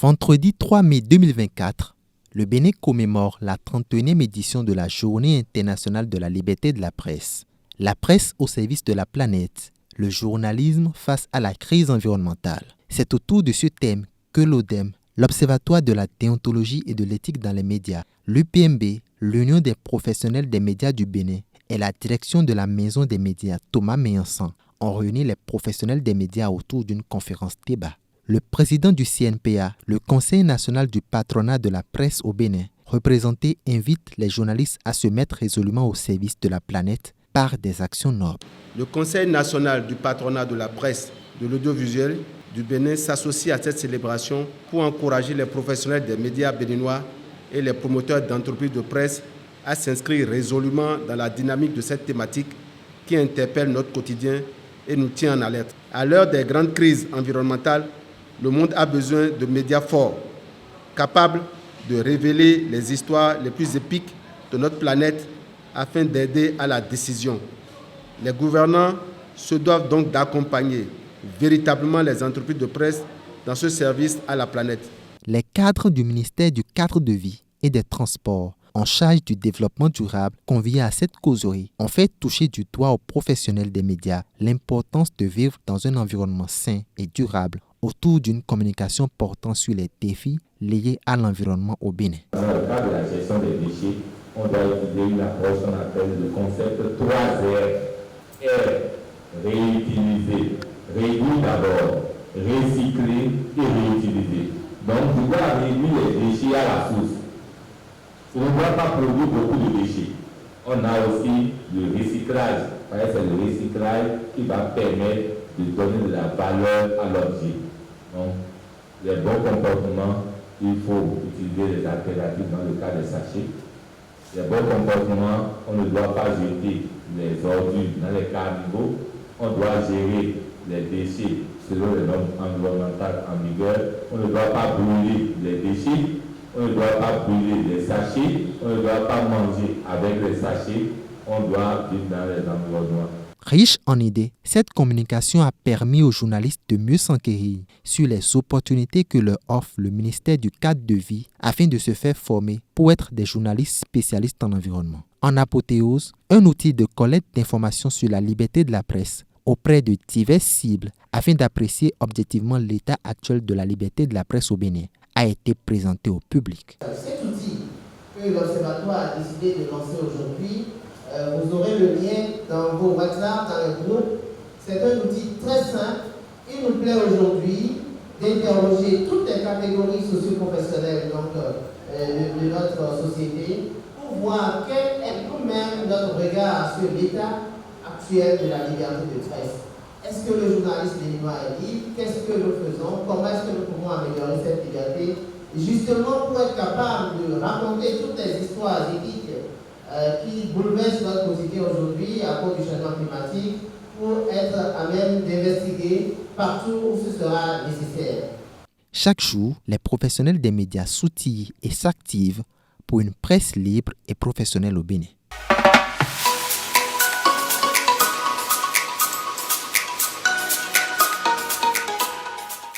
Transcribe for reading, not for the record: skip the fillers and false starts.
Vendredi 3 mai 2024, le Bénin commémore la 31e édition de la Journée internationale de la liberté de la presse. La presse au service de la planète, le journalisme face à la crise environnementale. C'est autour de ce thème que l'ODEM, l'Observatoire de la déontologie et de l'éthique dans les médias, l'UPMB, l'Union des professionnels des médias du Bénin et la direction de la Maison des médias Thomas Meillansan ont réuni les professionnels des médias autour d'une conférence débat. Le président du CNPA, le Conseil national du patronat de la presse au Bénin, représenté, invite les journalistes à se mettre résolument au service de la planète par des actions nobles. Le Conseil national du patronat de la presse de l'audiovisuel du Bénin s'associe à cette célébration pour encourager les professionnels des médias béninois et les promoteurs d'entreprises de presse à s'inscrire résolument dans la dynamique de cette thématique qui interpelle notre quotidien et nous tient en alerte. À l'heure des grandes crises environnementales, le monde a besoin de médias forts, capables de révéler les histoires les plus épiques de notre planète afin d'aider à la décision. Les gouvernants se doivent donc d'accompagner véritablement les entreprises de presse dans ce service à la planète. Les cadres du ministère du cadre de vie et des transports en charge du développement durable conviés à cette causerie ont fait toucher du doigt aux professionnels des médias l'importance de vivre dans un environnement sain et durable autour d'une communication portant sur les défis liés à l'environnement au Bénin. Dans le cadre de la gestion des déchets, on doit utiliser une approche qu'on appelle le concept 3R. R, réutiliser, réduire d'abord, recycler et réutiliser. Donc, tu dois réduire les déchets à la source. On ne doit pas produire beaucoup de déchets. On a aussi le recyclage. C'est le recyclage qui va permettre de donner de la valeur à l'objet. Donc, les bons comportements, il faut utiliser les alternatives dans le cas des sachets. Les bons comportements, on ne doit pas jeter les ordures dans les caniveaux. On doit gérer les déchets selon les normes environnementales en vigueur. On ne doit pas brûler les déchets. On ne doit pas brûler les sachets. On ne doit pas manger avec les sachets. On doit vivre dans les environnements. Riche en idées, cette communication a permis aux journalistes de mieux s'enquérir sur les opportunités que leur offre le ministère du cadre de vie afin de se faire former pour être des journalistes spécialistes en environnement. En apothéose, un outil de collecte d'informations sur la liberté de la presse auprès de diverses cibles afin d'apprécier objectivement l'état actuel de la liberté de la presse au Bénin a été présenté au public. Cet outil que l'Observatoire a décidé de lancer aujourd'hui, vous aurez le lien dans vos WhatsApp, dans les groupes. C'est un outil très simple. Il nous plaît aujourd'hui d'interroger toutes les catégories socio-professionnelles de notre société pour voir quel est nous-mêmes notre regard sur l'état actuel de la liberté de presse. Est-ce que le journaliste béninois est libre? Qu'est-ce que nous faisons? Comment est-ce que nous pouvons améliorer cette liberté? Justement pour être capable de raconter toutes les histoires éthiques qui bouleversent notre quotidien aujourd'hui à cause du changement climatique, pour être à même d'investiguer partout où ce sera nécessaire. Chaque jour, les professionnels des médias s'outillent et s'activent pour une presse libre et professionnelle au Bénin.